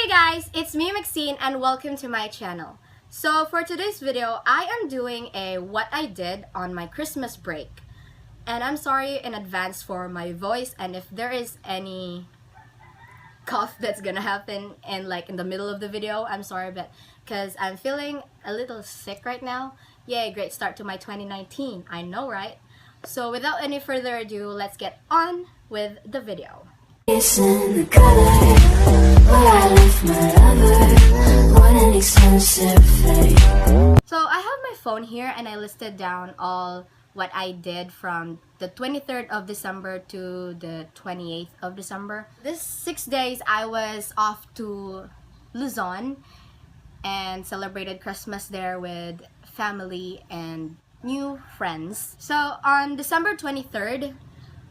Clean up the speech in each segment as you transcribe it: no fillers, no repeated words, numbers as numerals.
Hey guys, it's me Maxine and welcome to my channel. So for today's video, I am doing a what I did on my Christmas break. And I'm sorry in advance for my voice and if there is any cough that's gonna happen in the middle of the video, I'm sorry, but because I'm feeling a little sick right now. Yay, great start to my 2019, I know, right? So without any further ado, let's get on with the video. It's in the color where I left my lover on an expensive fate. So I have my phone here and I listed down all what I did from the 23rd of December to the 28th of December. This 6 days I was off to Luzon and celebrated Christmas there with family and new friends. So on December 23rd,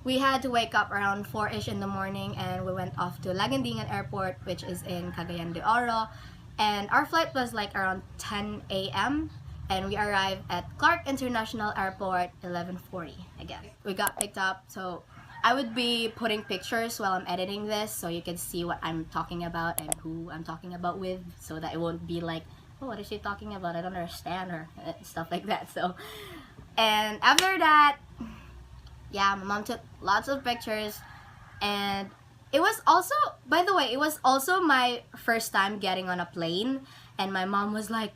we had to wake up around 4-ish in the morning and we went off to Laguindingan Airport, which is in Cagayan de Oro. And our flight was around 10 a.m. and we arrived at Clark International Airport 11:40 again. We got picked up, so I would be putting pictures while I'm editing this so you can see what I'm talking about and who I'm talking about with, so that it won't be like, oh, what is she talking about? I don't understand her, stuff like that. So, and after that, yeah, my mom took lots of pictures, and it was also, by the way, it was also my first time getting on a plane, and my mom was like,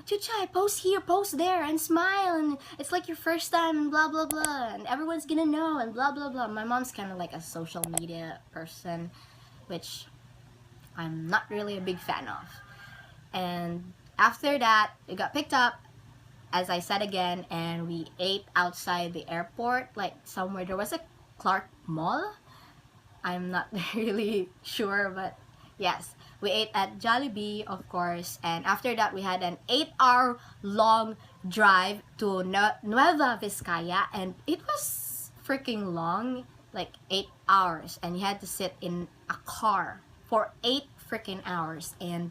Chuchay, post here, post there, and smile, and it's like your first time, and blah, blah, blah, and everyone's gonna know, and blah, blah, blah. My mom's kind of like a social media person, which I'm not really a big fan of. And after that, we got picked up, as I said again, and we ate outside the airport, like somewhere. There was a Clark Mall. I'm not really sure, but yes, we ate at Jollibee, of course. And after that, we had an 8-hour long drive to Nueva Vizcaya, and it was freaking long, like 8 hours, and you had to sit in a car for 8 freaking hours, and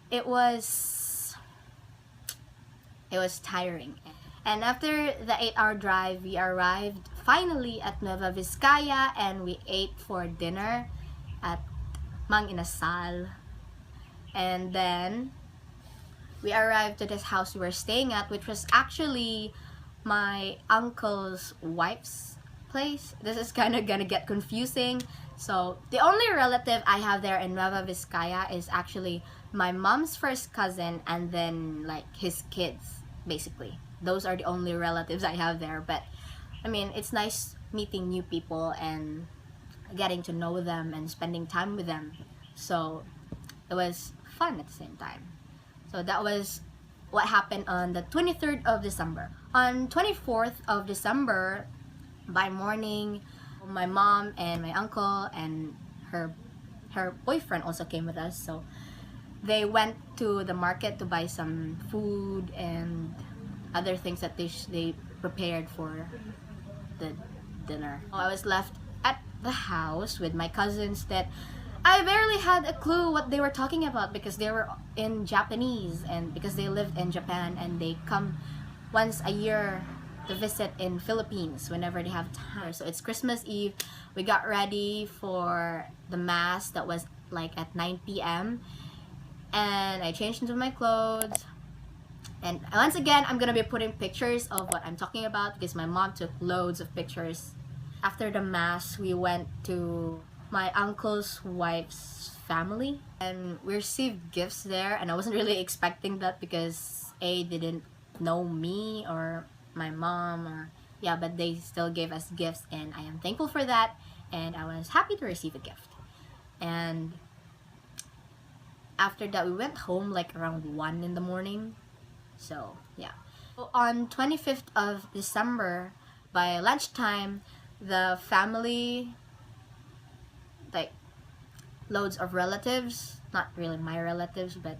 it was tiring. And after the 8-hour drive, we arrived finally at Nueva Vizcaya and we ate for dinner at Mang Inasal. And then we arrived to this house we were staying at, which was actually my uncle's wife's place. This is kind of gonna get confusing. So the only relative I have there in Nueva Vizcaya is actually my mom's first cousin and then his kids, basically. Those are the only relatives I have there. But I mean, it's nice meeting new people and getting to know them and spending time with them. So it was fun at the same time. So that was what happened on the 23rd of December. On 24th of December, by morning, my mom and my uncle and her boyfriend also came with us. So they went to the market to buy some food and other things that they prepared for the dinner. I was left at the house with my cousins that I barely had a clue what they were talking about because they were in Japanese, and because they lived in Japan and they come once a year to visit in Philippines whenever they have time. So it's Christmas Eve. We got ready for the mass that was at 9 p.m. and I changed into my clothes. And once again, I'm gonna be putting pictures of what I'm talking about because my mom took loads of pictures. After the mass, we went to my uncle's wife's family and we received gifts there, and I wasn't really expecting that because they didn't know me or my mom, or but they still gave us gifts and I am thankful for that, and I was happy to receive a gift. And after that, we went home around 1 in the morning. So yeah. So on 25th of December, by lunchtime, the family, loads of relatives, not really my relatives, but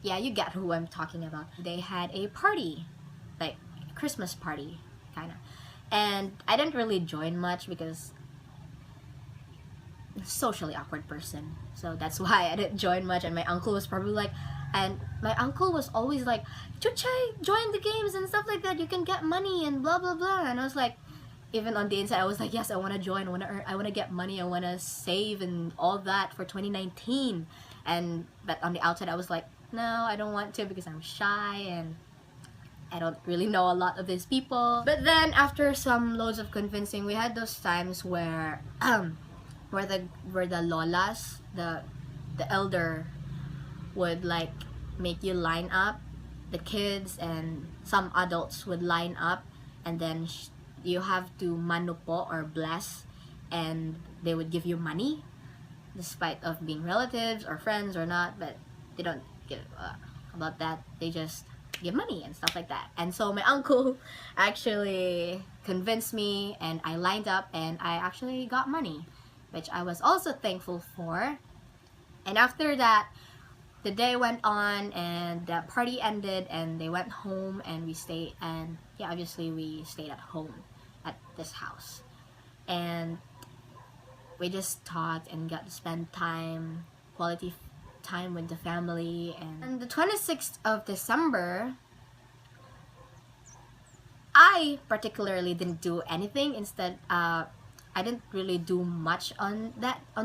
yeah, you get who I'm talking about. They had a party, a Christmas party, kinda. And I didn't really join much because I'm a socially awkward person. So that's why I didn't join much, and my uncle was probably and my uncle was always like, Chuchay, join the games and stuff like that, you can get money and blah blah blah. And I was like, even on the inside, I was like, yes, I want to join, I want to earn, I want to get money, I want to save and all that for 2019. But on the outside, I was like, no, I don't want to because I'm shy and I don't really know a lot of these people. But then after some loads of convincing, we had those times where where the lolas, the elder would like make you line up, the kids and some adults would line up, and then you have to manupo or bless, and they would give you money despite of being relatives or friends or not, but they don't give about that. They just give money and stuff like that. And so my uncle actually convinced me, and I lined up, and I actually got money, which I was also thankful for. And after that, the day went on, and the party ended, and they went home, and we stayed. And yeah, obviously we stayed at home at this house, and we just talked and got to spend time, quality time with the family. And the 26th of December, I particularly didn't do anything. Instead, I didn't really do much on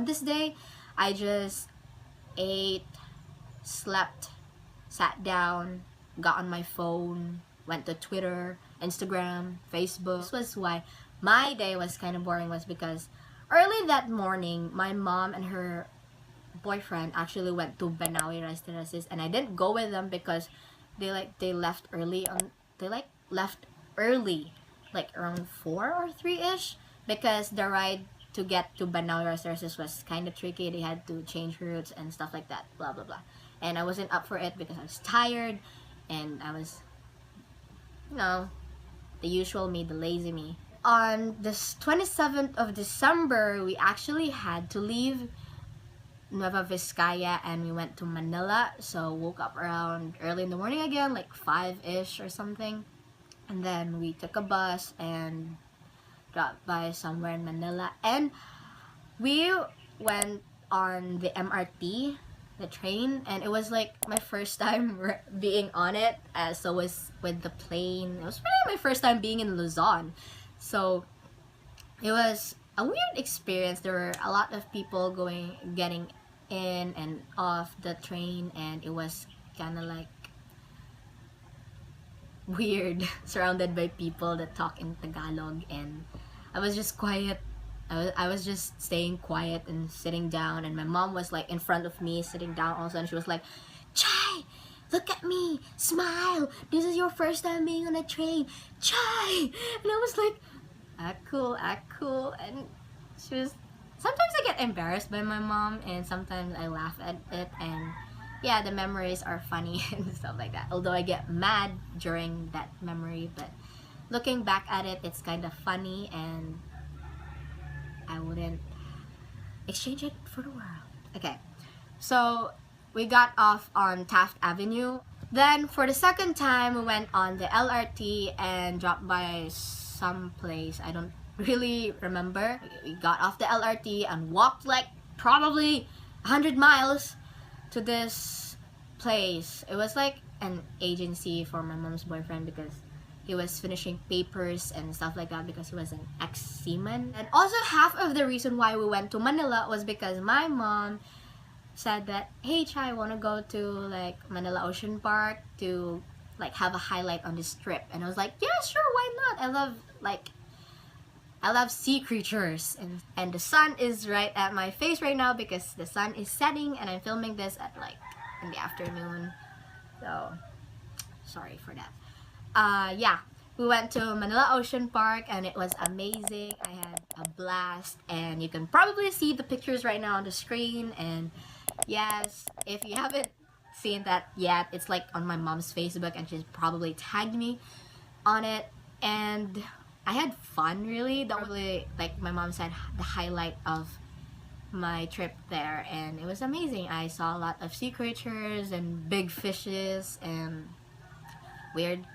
this day. I just ate, slept, sat down, got on my phone, went to Twitter, Instagram, Facebook. This was why my day was kind of boring, was because early that morning, my mom and her boyfriend actually went to Banawi Rice Terraces, and I didn't go with them because they left early like around 4 or 3ish, because the ride to get to Banawi Rice Terraces was kind of tricky. They had to change routes and stuff like that, blah blah blah. And I wasn't up for it because I was tired, and I was, the usual me, the lazy me. On this 27th of December, we actually had to leave Nueva Vizcaya and we went to Manila. So woke up around early in the morning again, like 5ish or something. And then we took a bus and dropped by somewhere in Manila. And we went on the MRT, the train, and it was like my first time being on it. So was with the plane. It was really my first time being in Luzon. So it was a weird experience. There were a lot of people getting in and off the train, and it was kind of like weird, surrounded by people that talk in Tagalog, and I was just quiet. I was just staying quiet and sitting down, and my mom was like in front of me sitting down also, and she was like, "Chai, look at me, smile, this is your first time being on a train, Chai." And I was like, act cool, and she was, sometimes I get embarrassed by my mom, and sometimes I laugh at it, and yeah, the memories are funny and stuff like that, although I get mad during that memory, but looking back at it, it's kind of funny, and I wouldn't exchange it for the world. Okay, so we got off on Taft Avenue. Then for the second time, we went on the LRT and dropped by some place. I don't really remember. We got off the LRT and walked like probably 100 miles to this place. It was like an agency for my mom's boyfriend because he was finishing papers and stuff like that, because he was an ex-seaman. And also half of the reason why we went to Manila was because my mom said that, "Hey Chai, wanna go to like Manila Ocean Park to like have a highlight on this trip?" And I was like, "Yeah, sure, why not? I love sea creatures." And the sun is right at my face right now because the sun is setting, and I'm filming this at like in the afternoon. So sorry for that. Yeah, we went to Manila Ocean Park and it was amazing. I had a blast, and you can probably see the pictures right now on the screen. And yes, if you haven't seen that yet, it's like on my mom's Facebook, and she's probably tagged me on it. And I had fun, really. That was really, like my mom said, the highlight of my trip there, and it was amazing. I saw a lot of sea creatures and big fishes and weird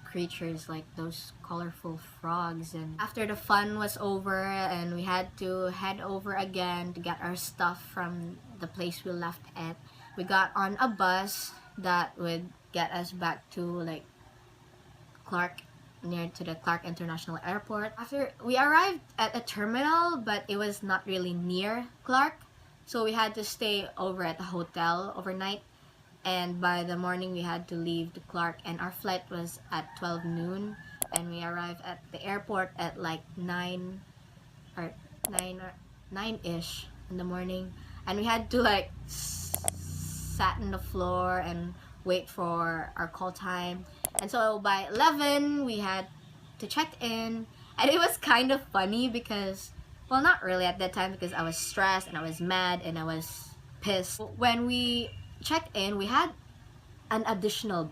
creatures like those colorful frogs. And after the fun was over and we had to head over again to get our stuff from the place we left at, we got on a bus that would get us back to like Clark near to the Clark International Airport. After we arrived at a terminal, but it was not really near Clark, so we had to stay over at the hotel overnight. And by the morning, we had to leave the Clark, and our flight was at 12 noon, and we arrived at the airport at like 9 or 9-ish in the morning, and we had to like sat on the floor and wait for our call time. And so by 11 we had to check in, and it was kind of funny because, well, not really at that time, because I was stressed and I was mad and I was pissed. When we checked in, we had an additional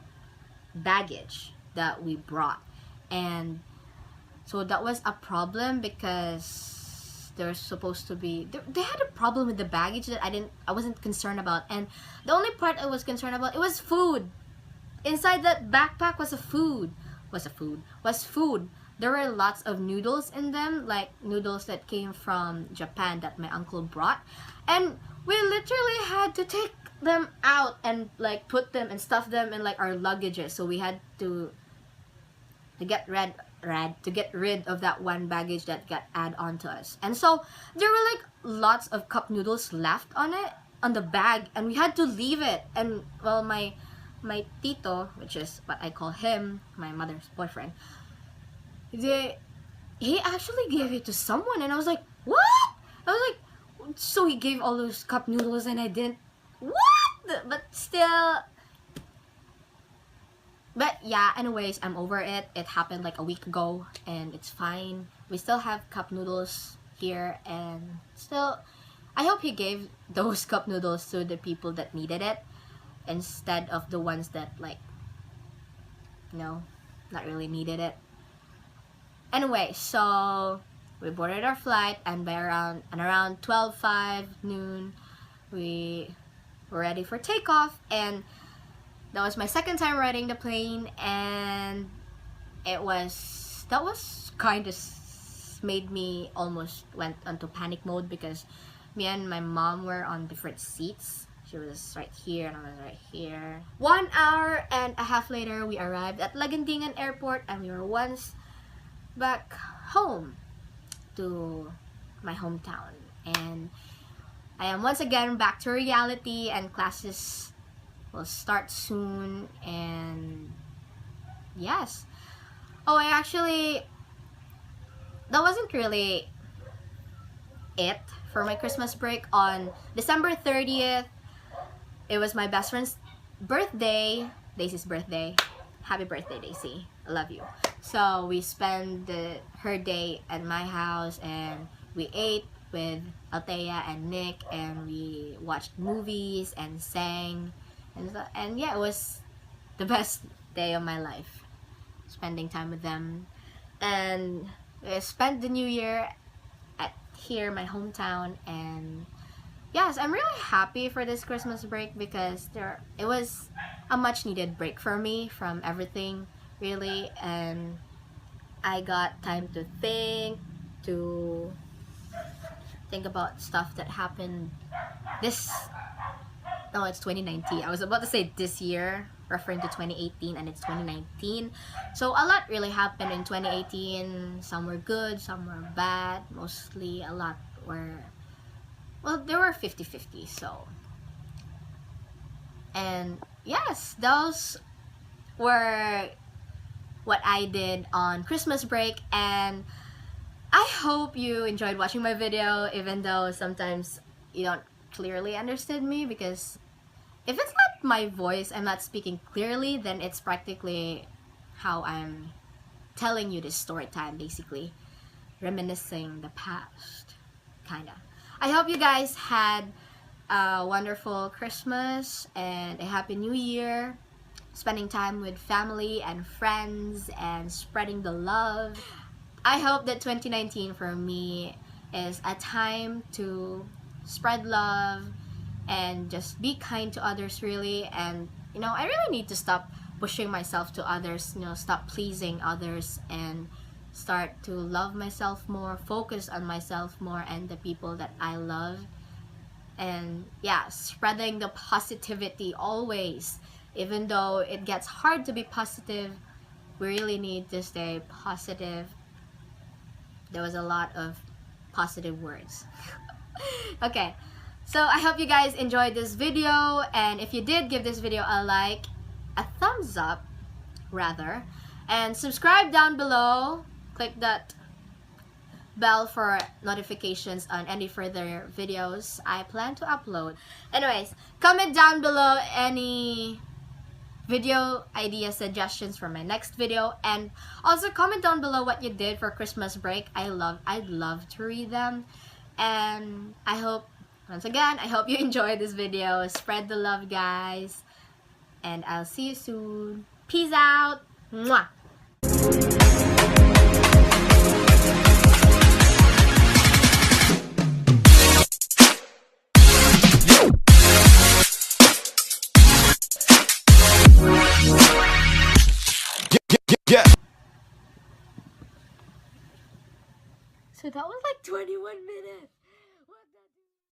baggage that we brought, and so that was a problem because there's supposed to be they had a problem with the baggage that I wasn't concerned about. And the only part I was concerned about, it was food. Inside that backpack was food. There were lots of noodles in them, like noodles that came from Japan that my uncle brought, and we literally had to take them out and like put them and stuff them in like our luggages. So we had to get rid of that one baggage that got added onto us. And so there were like lots of cup noodles left on the bag, and we had to leave it. And well, my tito, which is what I call him, my mother's boyfriend, he actually gave it to someone, and I was like, what? I was like, so he gave all those cup noodles and I didn't, what? But still, but yeah, anyways, I'm over it. It happened like a week ago and it's fine. We still have cup noodles here, and still, I hope he gave those cup noodles to the people that needed it instead of the ones that, like, no, not really needed it. Anyway, so we boarded our flight, and by around 12:05 noon, we were ready for takeoff. And that was my second time riding the plane, and that was kind of made me almost went into panic mode, because me and my mom were on different seats. She was right here and I was right here. 1 hour and a half later, we arrived at Laguindingan Airport, and we were once back home to my hometown. And I am once again back to reality, and classes will start soon. And yes. Oh, that wasn't really it for my Christmas break. On December 30th, it was my best friend's birthday, Daisy's birthday. Happy birthday, Daisy. I love you. So we spent her day at my house, and we ate with Althea and Nick, and we watched movies and sang, and yeah, it was the best day of my life, spending time with them. And I spent the new year at here, my hometown. And yes, I'm really happy for this Christmas break, because it was a much needed break for me from everything, really. And I got time to think about stuff that happened it's 2019. I was about to say this year, referring to 2018, and it's 2019. So a lot really happened in 2018. Some were good, some were bad. Mostly a lot were, well, there were 50-50. So, and yes, those were what I did on Christmas break. And I hope you enjoyed watching my video, even though sometimes you don't clearly understand me, because if it's not my voice, I'm not speaking clearly, then it's practically how I'm telling you this story time, basically reminiscing the past, kinda. I hope you guys had a wonderful Christmas and a happy new year, spending time with family and friends and spreading the love. I hope that 2019 for me is a time to spread love and just be kind to others, really. And I really need to stop pushing myself to others, stop pleasing others, and start to love myself more, focus on myself more and the people that I love. And yeah, spreading the positivity always, even though it gets hard to be positive. we really need to stay positive. There was a lot of positive words. Okay, so I hope you guys enjoyed this video, and if you did, give this video a like, a thumbs up rather, and subscribe down below. Click that bell for notifications on any further videos I plan to upload. Anyways, comment down below any video idea suggestions for my next video, and also comment down below what you did for Christmas break. I'd love to read them. And I hope, once again, I hope you enjoyed this video. Spread the love, guys, and I'll see you soon. Peace out. Mwah. Yeah. So that was like 21 minutes.